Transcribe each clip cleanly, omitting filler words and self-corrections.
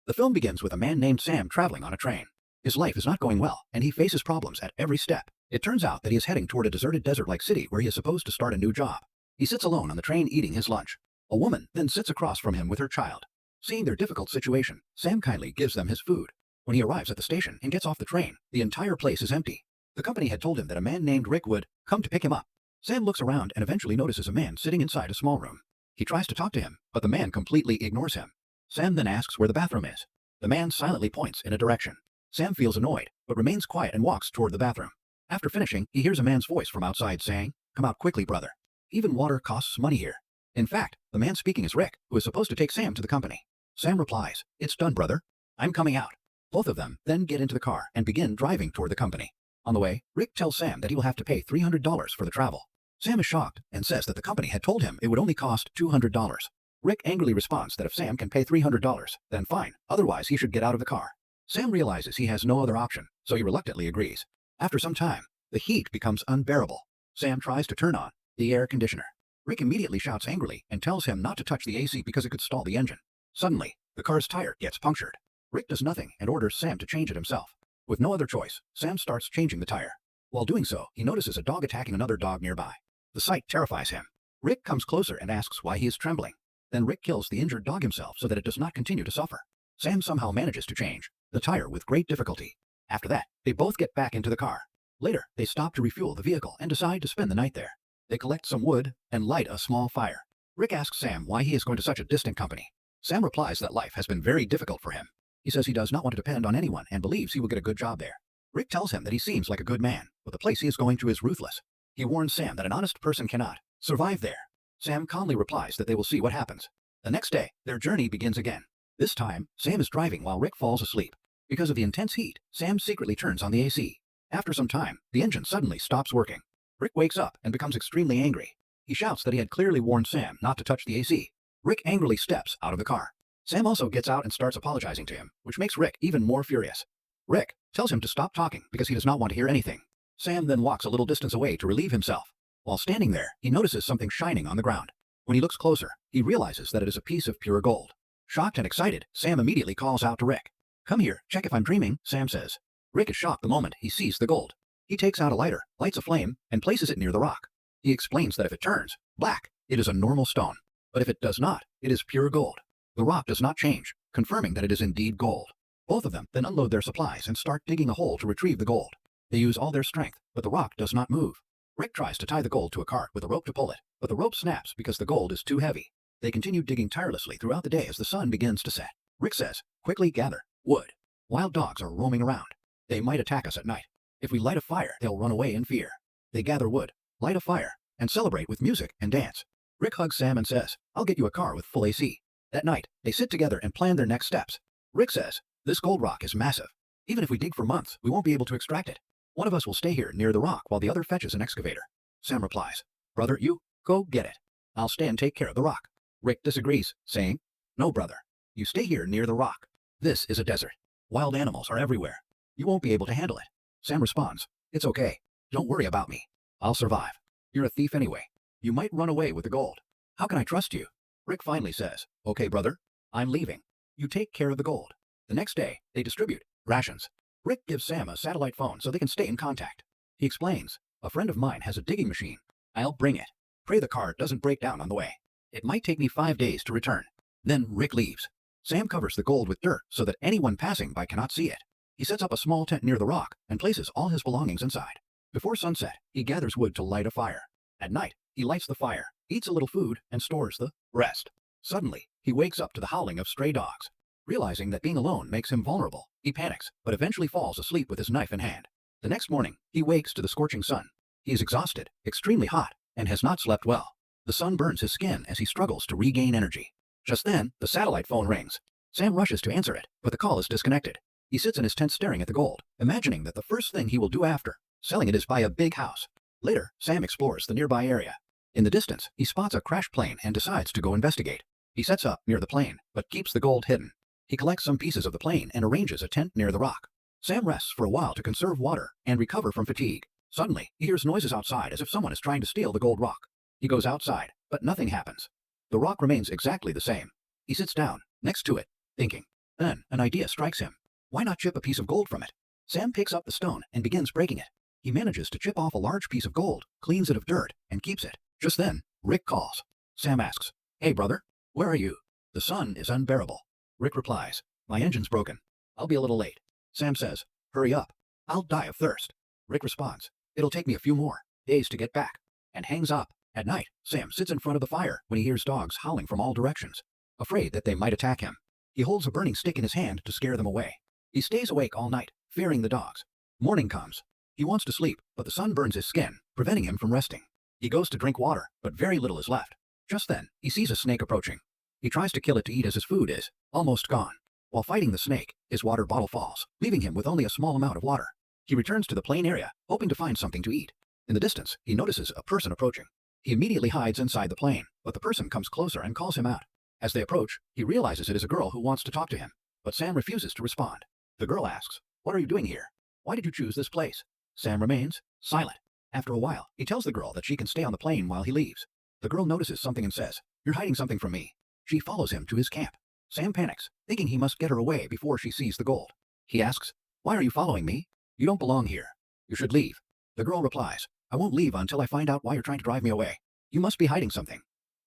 The film begins with a man named Sam traveling on a train. His life is not going well, and he faces problems at every step. It turns out that he is heading toward a deserted desert-like city where he is supposed to start a new job. He sits alone on the train eating his lunch. A woman then sits across from him with her child. Seeing their difficult situation, Sam kindly gives them his food. When he arrives at the station and gets off the train, the entire place is empty. The company had told him that a man named Rick would come to pick him up. Sam looks around and eventually notices a man sitting inside a small room. He tries to talk to him, but the man completely ignores him. Sam then asks where the bathroom is. The man silently points in a direction. Sam feels annoyed, but remains quiet and walks toward the bathroom. After finishing, he hears a man's voice from outside saying, "Come out quickly, brother. Even water costs money here." In fact, the man speaking is Rick, who is supposed to take Sam to the company. Sam replies, "It's done, brother. I'm coming out." Both of them then get into the car and begin driving toward the company. On the way, Rick tells Sam that he will have to pay $300 for the travel. Sam is shocked and says that the company had told him it would only cost $200. Rick angrily responds that if Sam can pay $300, then fine, otherwise he should get out of the car. Sam realizes he has no other option, so he reluctantly agrees. After some time, the heat becomes unbearable. Sam tries to turn on the air conditioner. Rick immediately shouts angrily and tells him not to touch the AC because it could stall the engine. Suddenly, the car's tire gets punctured. Rick does nothing and orders Sam to change it himself. With no other choice, Sam starts changing the tire. While doing so, he notices a dog attacking another dog nearby. The sight terrifies him. Rick comes closer and asks why he is trembling. Then Rick kills the injured dog himself so that it does not continue to suffer. Sam somehow manages to change the tire with great difficulty. After that, they both get back into the car. Later, they stop to refuel the vehicle and decide to spend the night there. They collect some wood and light a small fire. Rick asks Sam why he is going to such a distant company. Sam replies that life has been very difficult for him. He says he does not want to depend on anyone and believes he will get a good job there. Rick tells him that he seems like a good man, but the place he is going to is ruthless. He warns Sam that an honest person cannot survive there. Sam calmly replies that they will see what happens. The next day, their journey begins again. This time, Sam is driving while Rick falls asleep. Because of the intense heat, Sam secretly turns on the AC. After some time, the engine suddenly stops working. Rick wakes up and becomes extremely angry. He shouts that he had clearly warned Sam not to touch the AC. Rick angrily steps out of the car. Sam also gets out and starts apologizing to him, which makes Rick even more furious. Rick tells him to stop talking because he does not want to hear anything. Sam then walks a little distance away to relieve himself. While standing there, he notices something shining on the ground. When he looks closer, he realizes that it is a piece of pure gold. Shocked and excited, Sam immediately calls out to Rick. "Come here, check if I'm dreaming," Sam says. Rick is shocked the moment he sees the gold. He takes out a lighter, lights a flame, and places it near the rock. He explains that if it turns black, it is a normal stone. But if it does not, it is pure gold. The rock does not change, confirming that it is indeed gold. Both of them then unload their supplies and start digging a hole to retrieve the gold. They use all their strength, but the rock does not move. Rick tries to tie the gold to a cart with a rope to pull it, but the rope snaps because the gold is too heavy. They continue digging tirelessly throughout the day as the sun begins to set. Rick says, "Quickly gather wood. Wild dogs are roaming around. They might attack us at night. If we light a fire, they'll run away in fear." They gather wood, light a fire, and celebrate with music and dance. Rick hugs Sam and says, "I'll get you a car with full AC." That night, they sit together and plan their next steps. Rick says, "This gold rock is massive. Even if we dig for months, we won't be able to extract it. One of us will stay here near the rock while the other fetches an excavator." Sam replies, "Brother, you go get it. I'll stay and take care of the rock." Rick disagrees, saying, "No, brother. You stay here near the rock. This is a desert. Wild animals are everywhere. You won't be able to handle it." Sam responds, "It's okay. Don't worry about me. I'll survive. You're a thief anyway. You might run away with the gold. How can I trust you?" Rick finally says, "Okay, brother. I'm leaving. You take care of the gold." The next day, they distribute rations. Rick gives Sam a satellite phone so they can stay in contact. He explains, "A friend of mine has a digging machine. I'll bring it. Pray the car doesn't break down on the way. It might take me 5 days to return." Then Rick leaves. Sam covers the gold with dirt so that anyone passing by cannot see it. He sets up a small tent near the rock and places all his belongings inside. Before sunset, he gathers wood to light a fire. At night, he lights the fire, eats a little food, and stores the rest. Suddenly, he wakes up to the howling of stray dogs. Realizing that being alone makes him vulnerable, he panics, but eventually falls asleep with his knife in hand. The next morning, he wakes to the scorching sun. He is exhausted, extremely hot, and has not slept well. The sun burns his skin as he struggles to regain energy. Just then, the satellite phone rings. Sam rushes to answer it, but the call is disconnected. He sits in his tent staring at the gold, imagining that the first thing he will do after selling it is buy a big house. Later, Sam explores the nearby area. In the distance, he spots a crashed plane and decides to go investigate. He sets up near the plane, but keeps the gold hidden. He collects some pieces of the plane and arranges a tent near the rock. Sam rests for a while to conserve water and recover from fatigue. Suddenly, he hears noises outside as if someone is trying to steal the gold rock. He goes outside, but nothing happens. The rock remains exactly the same. He sits down next to it, thinking. Then, an idea strikes him. Why not chip a piece of gold from it? Sam picks up the stone and begins breaking it. He manages to chip off a large piece of gold, cleans it of dirt, and keeps it. Just then, Rick calls. Sam asks, "Hey brother, where are you?" "The sun is unbearable." Rick replies, "My engine's broken. I'll be a little late." Sam says, "Hurry up. I'll die of thirst." Rick responds, "It'll take me a few more days to get back," and hangs up. At night, Sam sits in front of the fire when he hears dogs howling from all directions, afraid that they might attack him. He holds a burning stick in his hand to scare them away. He stays awake all night, fearing the dogs. Morning comes. He wants to sleep, but the sun burns his skin, preventing him from resting. He goes to drink water, but very little is left. Just then, he sees a snake approaching. He tries to kill it to eat as his food is almost gone. While fighting the snake, his water bottle falls, leaving him with only a small amount of water. He returns to the plain area, hoping to find something to eat. In the distance, he notices a person approaching. He immediately hides inside the plane, but the person comes closer and calls him out. As they approach, he realizes it is a girl who wants to talk to him, but Sam refuses to respond. The girl asks, "What are you doing here? Why did you choose this place?" Sam remains silent. After a while, he tells the girl that she can stay on the plane while he leaves. The girl notices something and says, "You're hiding something from me." She follows him to his camp. Sam panics, thinking he must get her away before she sees the gold. He asks, "Why are you following me? You don't belong here. You should leave." The girl replies, "I won't leave until I find out why you're trying to drive me away. You must be hiding something."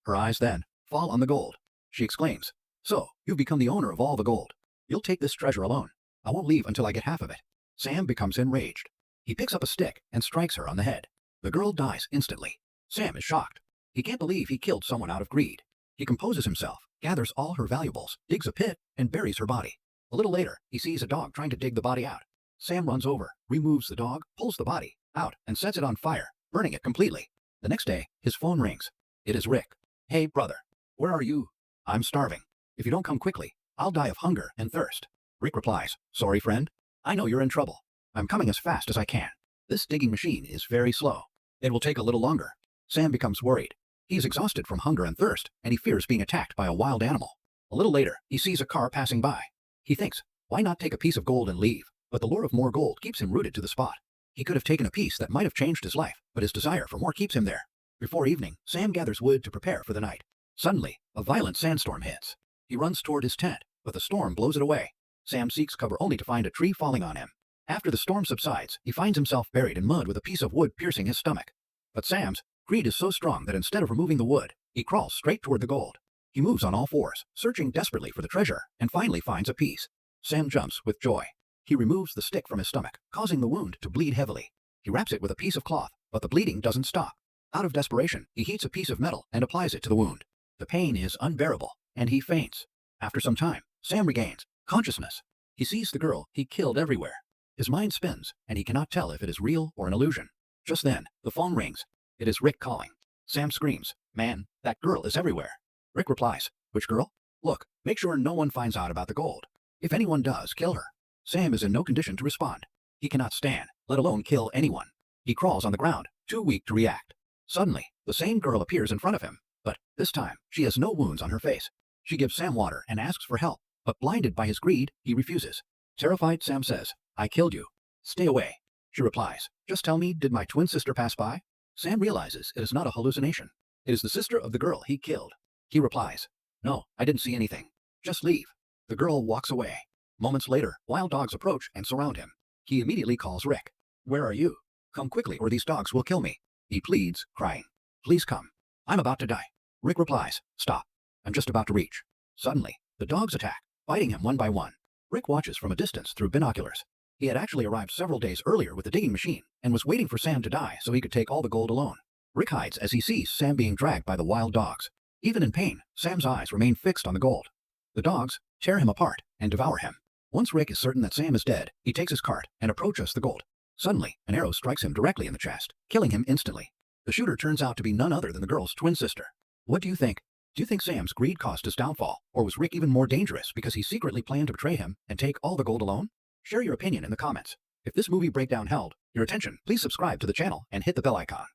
Her eyes then fall on the gold. She exclaims, "So, you've become the owner of all the gold. You'll take this treasure alone. I won't leave until I get half of it." Sam becomes enraged. He picks up a stick and strikes her on the head. The girl dies instantly. Sam is shocked. He can't believe he killed someone out of greed. He composes himself, gathers all her valuables, digs a pit, and buries her body. A little later, he sees a dog trying to dig the body out. Sam runs over, removes the dog, pulls the body out, and sets it on fire, burning it completely. The next day, his phone rings. It is Rick. "Hey, brother. Where are you?" "I'm starving. If you don't come quickly, I'll die of hunger and thirst." Rick replies, "Sorry, friend. I know you're in trouble. I'm coming as fast as I can. This digging machine is very slow. It will take a little longer." Sam becomes worried. He is exhausted from hunger and thirst, and he fears being attacked by a wild animal. A little later, he sees a car passing by. He thinks, why not take a piece of gold and leave? But the lure of more gold keeps him rooted to the spot. He could have taken a piece that might have changed his life, but his desire for more keeps him there. Before evening, Sam gathers wood to prepare for the night. Suddenly, a violent sandstorm hits. He runs toward his tent, but the storm blows it away. Sam seeks cover only to find a tree falling on him. After the storm subsides, he finds himself buried in mud with a piece of wood piercing his stomach. But Sam's greed is so strong that instead of removing the wood, he crawls straight toward the gold. He moves on all fours, searching desperately for the treasure, and finally finds a piece. Sam jumps with joy. He removes the stick from his stomach, causing the wound to bleed heavily. He wraps it with a piece of cloth, but the bleeding doesn't stop. Out of desperation, he heats a piece of metal and applies it to the wound. The pain is unbearable, and he faints. After some time, Sam regains consciousness. He sees the girl he killed everywhere. His mind spins, and he cannot tell if it is real or an illusion. Just then, the phone rings. It is Rick calling. Sam screams, "Man, that girl is everywhere." Rick replies, "Which girl? Look, make sure no one finds out about the gold. If anyone does, kill her." Sam is in no condition to respond. He cannot stand, let alone kill anyone. He crawls on the ground, too weak to react. Suddenly, the same girl appears in front of him, but this time, she has no wounds on her face. She gives Sam water and asks for help, but blinded by his greed, he refuses. Terrified, Sam says, "I killed you. Stay away." She replies, "Just tell me, did my twin sister pass by?" Sam realizes it is not a hallucination. It is the sister of the girl he killed. He replies, "No, I didn't see anything. Just leave." The girl walks away. Moments later, wild dogs approach and surround him. He immediately calls Rick. "Where are you? Come quickly or these dogs will kill me." He pleads, crying, "Please come. I'm about to die." Rick replies, "Stop. I'm just about to reach." Suddenly, the dogs attack, biting him one by one. Rick watches from a distance through binoculars. He had actually arrived several days earlier with the digging machine and was waiting for Sam to die so he could take all the gold alone. Rick hides as he sees Sam being dragged by the wild dogs. Even in pain, Sam's eyes remain fixed on the gold. The dogs tear him apart and devour him. Once Rick is certain that Sam is dead, he takes his cart and approaches the gold. Suddenly, an arrow strikes him directly in the chest, killing him instantly. The shooter turns out to be none other than the girl's twin sister. What do you think? Do you think Sam's greed caused his downfall, or was Rick even more dangerous because he secretly planned to betray him and take all the gold alone? Share your opinion in the comments. If this movie breakdown held your attention, please subscribe to the channel and hit the bell icon.